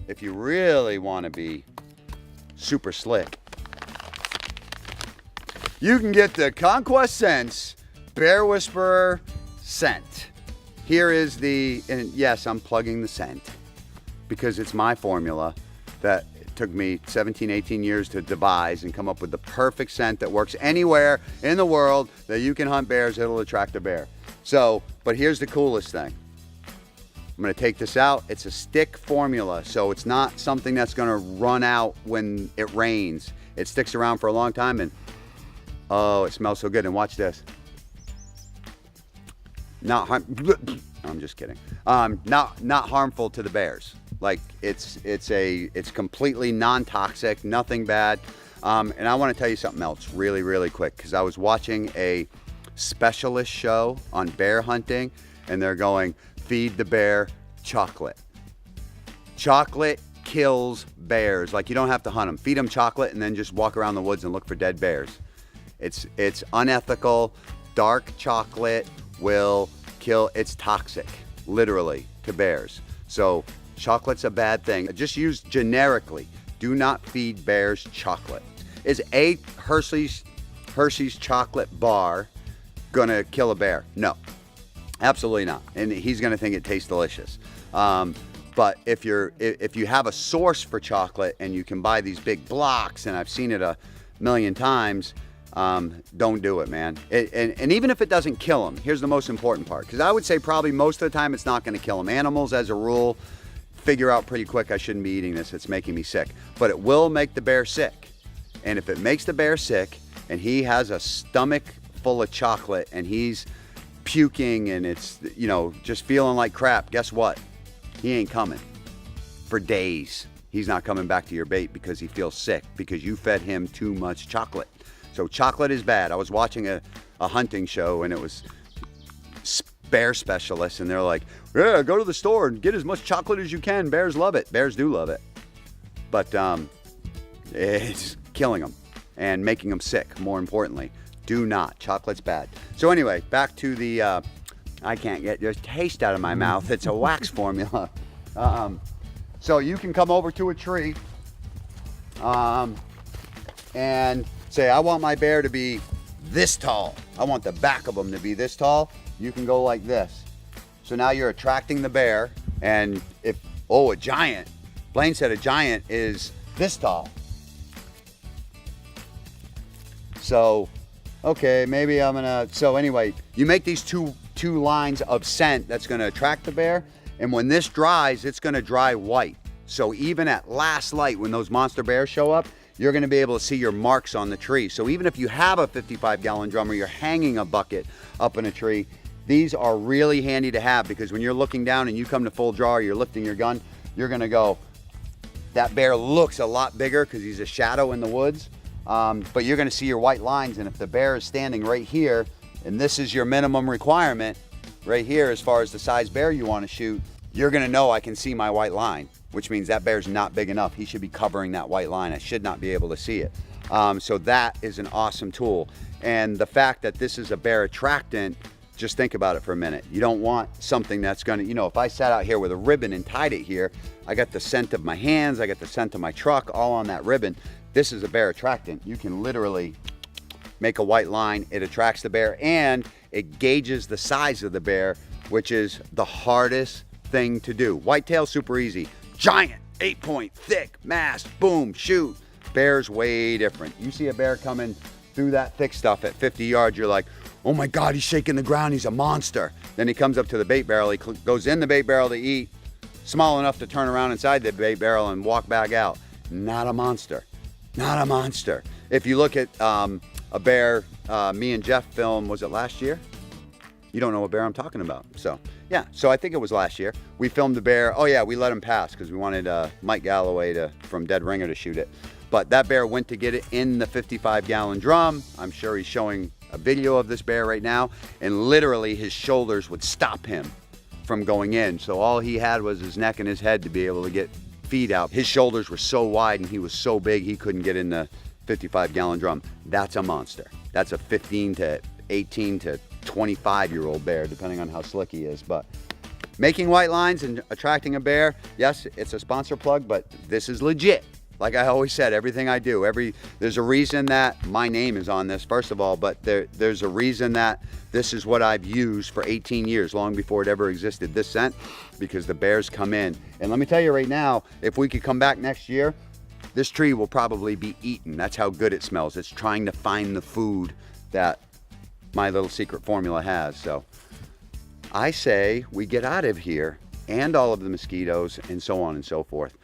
If you really want to be super slick, you can get the Conquest Scents Bear Whisperer scent. Here is and yes, I'm plugging the scent because it's my formula that it took me 17, 18 years to devise and come up with the perfect scent that works anywhere in the world that you can hunt bears. It'll attract a bear. So, but here's the coolest thing. I'm gonna take this out. It's a stick formula, so it's not something that's gonna run out when it rains. It sticks around for a long time, and oh, it smells so good. And watch this. I'm just kidding. Not harmful to the bears. Like it's completely non-toxic, nothing bad. And I want to tell you something else really quick, because I was watching a specialist show on bear hunting, and they're going, feed the bear chocolate. Chocolate kills bears. Like, you don't have to hunt them. Feed them chocolate and then just walk around the woods and look for dead bears. It's unethical. Dark chocolate will kill. It's toxic, literally, to bears. So chocolate's a bad thing. Just use generically. Do not feed bears chocolate. Is a Hershey's chocolate bar gonna kill a bear? No, absolutely not. And he's gonna think it tastes delicious. But if you have a source for chocolate and you can buy these big blocks, and I've seen it a million times, don't do it, man. And even if it doesn't kill them, here's the most important part, because I would say probably most of the time it's not going to kill them. Animals, as a rule, figure out pretty quick, I shouldn't be eating this, it's making me sick. But it will make the bear sick. And if it makes the bear sick and he has a stomach full of chocolate and he's puking and it's, just feeling like crap, guess what? He ain't coming for days. He's not coming back to your bait because he feels sick because you fed him too much chocolate. So chocolate is bad. I was watching a hunting show, and it was bear specialists, and they're like, yeah, go to the store and get as much chocolate as you can. Bears love it. Bears do love it. But it's killing them and making them sick, more importantly. Do not. Chocolate's bad. So anyway, back to the, I can't get the taste out of my mouth. It's a wax formula. So you can come over to a tree and say, I want my bear to be this tall. I want the back of them to be this tall. You can go like this. So now you're attracting the bear. And a giant. Blaine said a giant is this tall. So, okay, maybe I'm gonna, so anyway, you make these two lines of scent that's gonna attract the bear. And when this dries, it's gonna dry white. So even at last light, when those monster bears show up, you're gonna be able to see your marks on the tree. So even if you have a 55-gallon drum or you're hanging a bucket up in a tree, these are really handy to have, because when you're looking down and you come to full draw or you're lifting your gun, you're gonna go, that bear looks a lot bigger because he's a shadow in the woods, but you're gonna see your white lines. And if the bear is standing right here, and this is your minimum requirement right here as far as the size bear you wanna shoot, you're gonna know I can see my white line, which means that bear's not big enough. He should be covering that white line. I should not be able to see it. So that is an awesome tool. And the fact that this is a bear attractant, just think about it for a minute. You don't want something that's gonna, if I sat out here with a ribbon and tied it here, I got the scent of my hands, I got the scent of my truck, all on that ribbon. This is a bear attractant. You can literally make a white line. It attracts the bear, and it gauges the size of the bear, which is the hardest thing to do. Whitetail, super easy. Giant, 8-point, thick, mass, boom, shoot. Bear's way different. You see a bear coming through that thick stuff at 50 yards, you're like, oh my God, he's shaking the ground, he's a monster. Then he comes up to the bait barrel, he goes in the bait barrel to eat, small enough to turn around inside the bait barrel and walk back out. Not a monster, not a monster. If you look at a bear, me and Jeff filmed, was it last year? You don't know what bear I'm talking about. So yeah, so I think it was last year. We filmed the bear. Oh yeah, we let him pass because we wanted Mike Galloway from Dead Ringer to shoot it. But that bear went to get it in the 55-gallon drum. I'm sure he's showing a video of this bear right now, and literally his shoulders would stop him from going in. So all he had was his neck and his head to be able to get feed out. His shoulders were so wide and he was so big he couldn't get in the 55-gallon drum. That's a monster. That's a 15 to 18 to 25-year-old bear, depending on how slick he is. But making white lines and attracting a bear, yes, it's a sponsor plug, but this is legit. Like I always said, everything I do, there's a reason that my name is on this, first of all, but there's a reason that this is what I've used for 18 years, long before it ever existed, this scent, because the bears come in. And let me tell you right now, if we could come back next year, this tree will probably be eaten. That's how good it smells. It's trying to find the food that my little secret formula has. So I say we get out of here, and all of the mosquitoes and so on and so forth.